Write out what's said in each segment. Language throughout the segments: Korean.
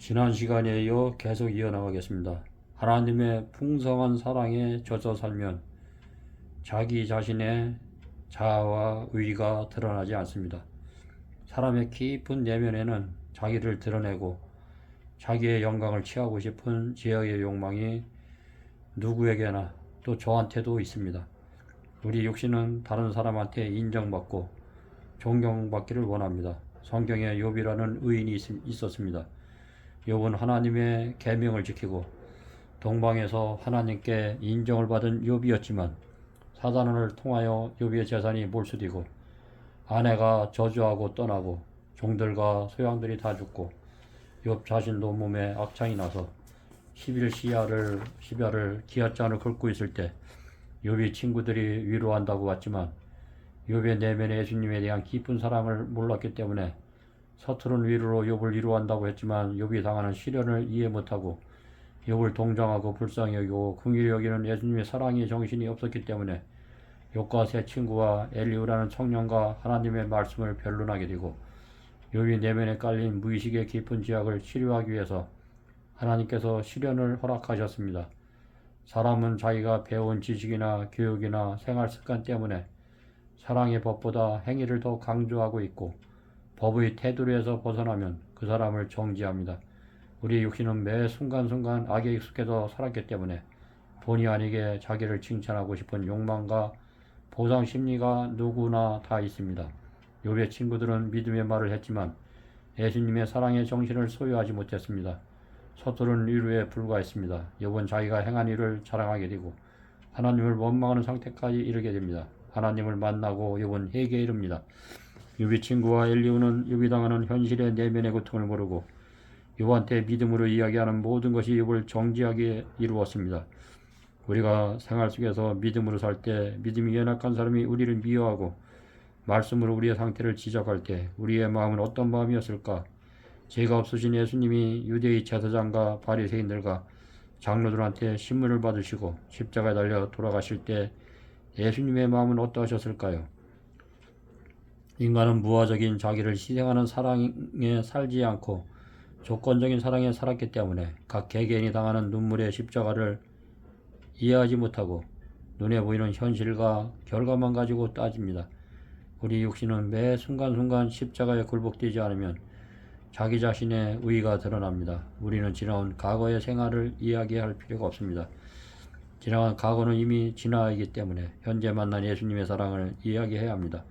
지난 시간에 이어 계속 이어나가겠습니다. 하나님의 풍성한 사랑에 젖어 살면 자기 자신의 자아와 의가 드러나지 않습니다. 사람의 깊은 내면에는 자기를 드러내고 자기의 영광을 취하고 싶은 지혜의 욕망이 누구에게나 또 저한테도 있습니다. 우리 육신은 다른 사람한테 인정받고 존경받기를 원합니다. 성경에 욥이라는 의인이 있었습니다. 욥은 하나님의 계명을 지키고 동방에서 하나님께 인정을 받은 욥이었지만 사단을 통하여 욥의 재산이 몰수되고 아내가 저주하고 떠나고 종들과 소양들이 다 죽고 욥 자신도 몸에 악창이 나서 11시야를 기아잔을 긁고 있을 때 욥이 친구들이 위로한다고 왔지만 욥의 내면에 예수님에 대한 깊은 사랑을 몰랐기 때문에 서투른 위로로 욥을 위로한다고 했지만 욥이 당하는 시련을 이해 못하고 욥을 동정하고 불쌍히 여기고 긍휼히 여기는 예수님의 사랑의 정신이 없었기 때문에 욥과 세 친구와 엘리우라는 청년과 하나님의 말씀을 변론하게 되고 욥이 내면에 깔린 무의식의 깊은 죄악을 치료하기 위해서 하나님께서 시련을 허락하셨습니다. 사람은 자기가 배운 지식이나 교육이나 생활 습관 때문에 사랑의 법보다 행위를 더 강조하고 있고 법의 테두리에서 벗어나면 그 사람을 정죄합니다. 우리 육신은 매 순간순간 악에 익숙해서 살았기 때문에 본의 아니게 자기를 칭찬하고 싶은 욕망과 보상 심리가 누구나 다 있습니다. 욥의 친구들은 믿음의 말을 했지만 예수님의 사랑의 정신을 소유하지 못했습니다. 서투른 위로에 불과했습니다. 욥은 자기가 행한 일을 자랑하게 되고 하나님을 원망하는 상태까지 이르게 됩니다. 하나님을 만나고 욥은 회개에 이릅니다. 욥의 친구와 엘리우는 욥이 당하는 현실의 내면의 고통을 모르고 욥한테 믿음으로 이야기하는 모든 것이 욥을 정죄하게 이루었습니다. 우리가 생활 속에서 믿음으로 살 때 믿음이 연약한 사람이 우리를 미워하고 말씀으로 우리의 상태를 지적할 때 우리의 마음은 어떤 마음이었을까? 죄가 없으신 예수님이 유대의 제사장과 바리새인들과 장로들한테 신문을 받으시고 십자가에 달려 돌아가실 때 예수님의 마음은 어떠하셨을까요? 인간은 무화적인 자기를 희생하는 사랑에 살지 않고 조건적인 사랑에 살았기 때문에 각 개개인이 당하는 눈물의 십자가를 이해하지 못하고 눈에 보이는 현실과 결과만 가지고 따집니다. 우리 육신은 매 순간순간 십자가에 굴복되지 않으면 자기 자신의 의의가 드러납니다. 우리는 지나온 과거의 생활을 이야기할 필요가 없습니다. 지나간 과거는 이미 지나가기 때문에 현재 만난 예수님의 사랑을 이야기해야 합니다.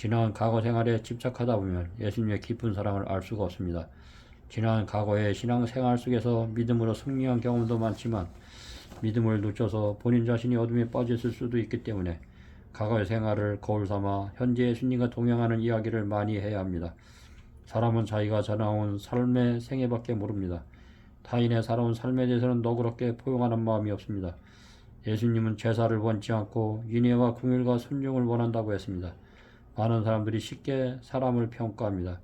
지나간 과거 생활에 집착하다 보면 예수님의 깊은 사랑을 알 수가 없습니다. 지난 과거의 신앙생활 속에서 믿음으로 승리한 경험도 많지만 믿음을 놓쳐서 본인 자신이 어둠에 빠졌을 수도 있기 때문에 과거의 생활을 거울 삼아 현재 예수님과 동행하는 이야기를 많이 해야 합니다. 사람은 자기가 전해온 삶의 생애밖에 모릅니다. 타인의 살아온 삶에 대해서는 너그럽게 포용하는 마음이 없습니다. 예수님은 제사를 원치 않고 인애와 긍휼과 순종을 원한다고 했습니다. 많은 사람들이 쉽게 사람을 평가합니다.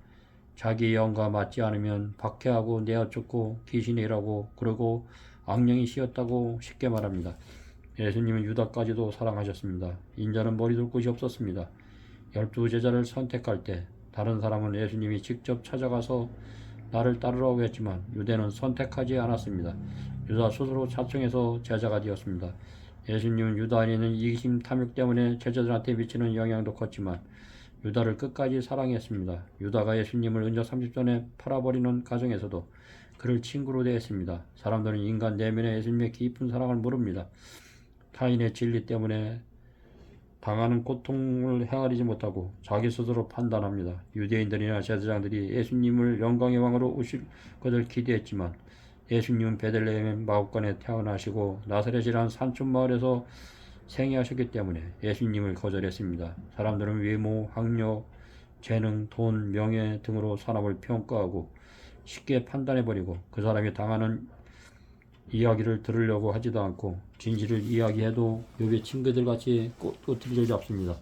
자기 영과 맞지 않으면 박해하고 내어쫓고 귀신이 일하고 그러고 악령이 씌었다고 쉽게 말합니다. 예수님은 유다까지도 사랑하셨습니다. 인자는 머리 둘 곳이 없었습니다. 12 제자를 선택할 때 다른 사람은 예수님이 직접 찾아가서 나를 따르라고 했지만 유대는 선택하지 않았습니다. 유다 스스로 자청해서 제자가 되었습니다. 예수님은 유다 안에 있는 이기심 탐욕 때문에 제자들한테 미치는 영향도 컸지만 유다를 끝까지 사랑했습니다. 유다가 예수님을 은저 30전에 팔아버리는 과정에서도 그를 친구로 대했습니다. 사람들은 인간 내면의 예수님의 깊은 사랑을 모릅니다. 타인의 진리 때문에 당하는 고통을 헤아리지 못하고 자기 스스로 판단합니다. 유대인들이나 제사장들이 예수님을 영광의 왕으로 오실 것을 기대했지만 예수님은 베들레헴 마국간에 태어나시고 나사렛이라는 산촌 마을에서 생애하셨기 때문에 예수님을 거절했습니다. 사람들은 외모, 학력, 재능, 돈, 명예 등으로 사람을 평가하고 쉽게 판단해버리고 그 사람이 당하는 이야기를 들으려고 하지도 않고 진실을 이야기해도 욥의 친구들같이 꼬투리를 잡습니다.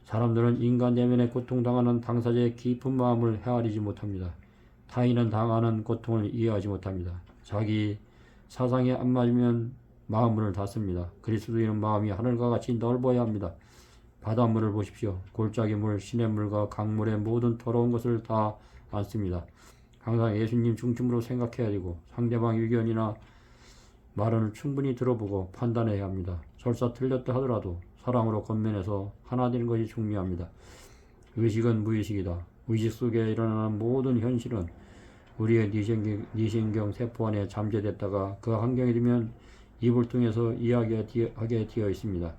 사람들은 인간 내면에 고통당하는 당사자의 깊은 마음을 헤아리지 못합니다. 타인은 당하는 고통을 이해하지 못합니다. 자기 사상에 안 맞으면 마음문을 닫습니다. 그리스도인은 마음이 하늘과 같이 넓어야 합니다. 바닷물을 보십시오. 골짜기 물, 시냇물과 강물의 모든 더러운 것을 다 안습니다. 항상 예수님 중심으로 생각해야 되고 상대방 의견이나 말을 충분히 들어보고 판단해야 합니다. 설사 틀렸다 하더라도 사랑으로 권면해서 하나 되는 것이 중요합니다. 의식은 무의식이다. 의식 속에 일어나는 모든 현실은 우리의 뇌신경 세포 안에 잠재됐다가 그 환경이 되면 입을 통해서 이야기하게 되어 있습니다.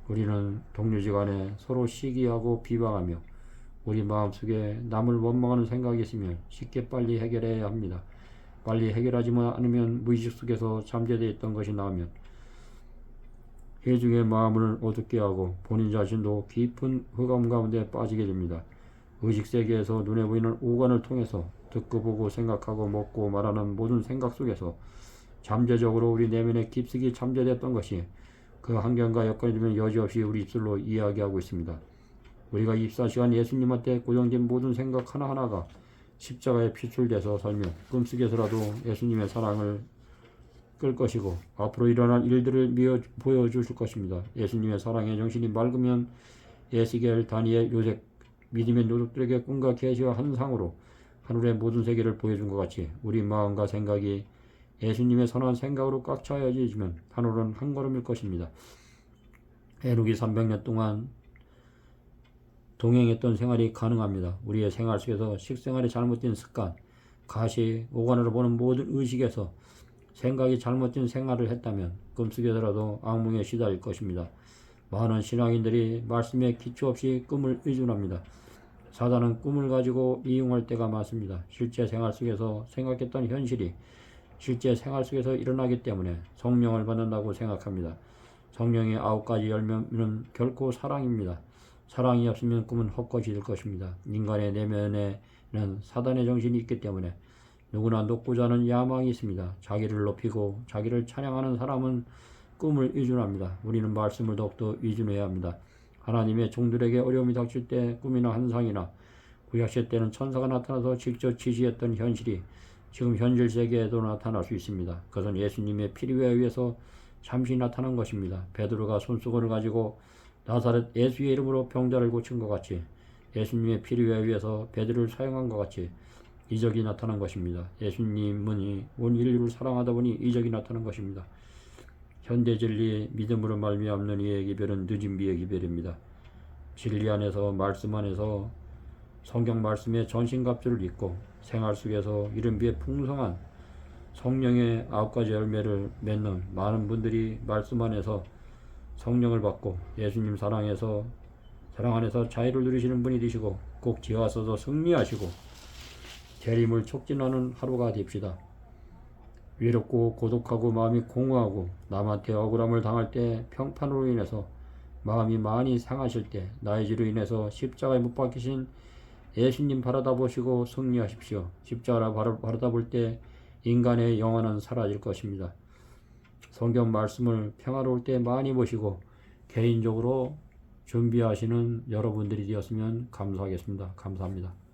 우리는 동료지간에 서로 시기하고 비방하며 우리 마음속에 남을 원망하는 생각이 있으면 쉽게 빨리 해결해야 합니다. 빨리 해결하지만 않으면 무의식 속에서 잠재되어 있던 것이 나오면 회중의 마음을 어둡게 하고 본인 자신도 깊은 흑암 가운데 빠지게 됩니다. 의식 세계에서 눈에 보이는 오감을 통해서 듣고 보고 생각하고 먹고 말하는 모든 생각 속에서 잠재적으로 우리 내면에 깊숙이 잠재됐던 것이 그 환경과 여건이 되면 여지없이 우리 입술로 이야기하고 있습니다. 우리가 24시간 예수님한테 고정된 모든 생각 하나하나가 십자가에 피출돼서 살며 꿈속에서라도 예수님의 사랑을 끌 것이고 앞으로 일어날 일들을 보여주실 것입니다. 예수님의 사랑의 정신이 맑으면 에스겔, 다니엘, 요셉, 믿음의 노족들에게 꿈과 계시와 환상으로 하늘의 모든 세계를 보여준 것 같이 우리 마음과 생각이 예수님의 선한 생각으로 꽉 차야지면 하늘은 한 걸음일 것입니다. 해누기 300년 동안 동행했던 생활이 가능합니다. 우리의 생활 속에서 식생활의 잘못된 습관, 가시, 오간으로 보는 모든 의식에서 생각이 잘못된 생활을 했다면 꿈속에서라도 악몽에 시달릴 것입니다. 많은 신앙인들이 말씀에 기초 없이 꿈을 의존합니다. 사단은 꿈을 가지고 이용할 때가 많습니다. 실제 생활 속에서 생각했던 현실이 실제 생활 속에서 일어나기 때문에 성령을 받는다고 생각합니다. 성령의 9가지 열매는 결코 사랑입니다. 사랑이 없으면 꿈은 헛것이 될 것입니다. 인간의 내면에는 사단의 정신이 있기 때문에 누구나 높고자 하는 야망이 있습니다. 자기를 높이고 자기를 찬양하는 사람은 꿈을 의존합니다. 우리는 말씀을 더욱더 의존해야 합니다. 하나님의 종들에게 어려움이 닥칠 때 꿈이나 환상이나 구약시대 때는 천사가 나타나서 직접 지시했던 현실이 지금 현실 세계에도 나타날 수 있습니다. 그것은 예수님의 필요에 의해서 잠시 나타난 것입니다. 베드로가 손수건을 가지고 나사렛 예수의 이름으로 병자를 고친 것 같이 예수님의 필요에 의해서 베드로를 사용한 것 같이 이적이 나타난 것입니다. 예수님은 온 인류를 사랑하다 보니 이적이 나타난 것입니다. 현대 진리 믿음으로 말미암는 이의 기별은 늦은 비의 기별입니다. 진리 안에서 말씀 안에서 성경 말씀의 전신갑주를 입고 생활 속에서 이른 비의 풍성한 성령의 9가지 열매를 맺는 많은 분들이 말씀 안에서 성령을 받고 예수님 사랑 안에서 자유를 누리시는 분이 되시고 꼭 지어서서 승리하시고 재림을 촉진하는 하루가 됩시다. 외롭고 고독하고 마음이 공허하고 남한테 억울함을 당할 때 평판으로 인해서 마음이 많이 상하실 때 나의 죄로 인해서 십자가에 못 박히신 예수님 바라다 보시고 승리하십시오. 십자가를 바라다 볼 때 인간의 영혼은 사라질 것입니다. 성경 말씀을 평화로울 때 많이 보시고 개인적으로 준비하시는 여러분들이 되었으면 감사하겠습니다. 감사합니다.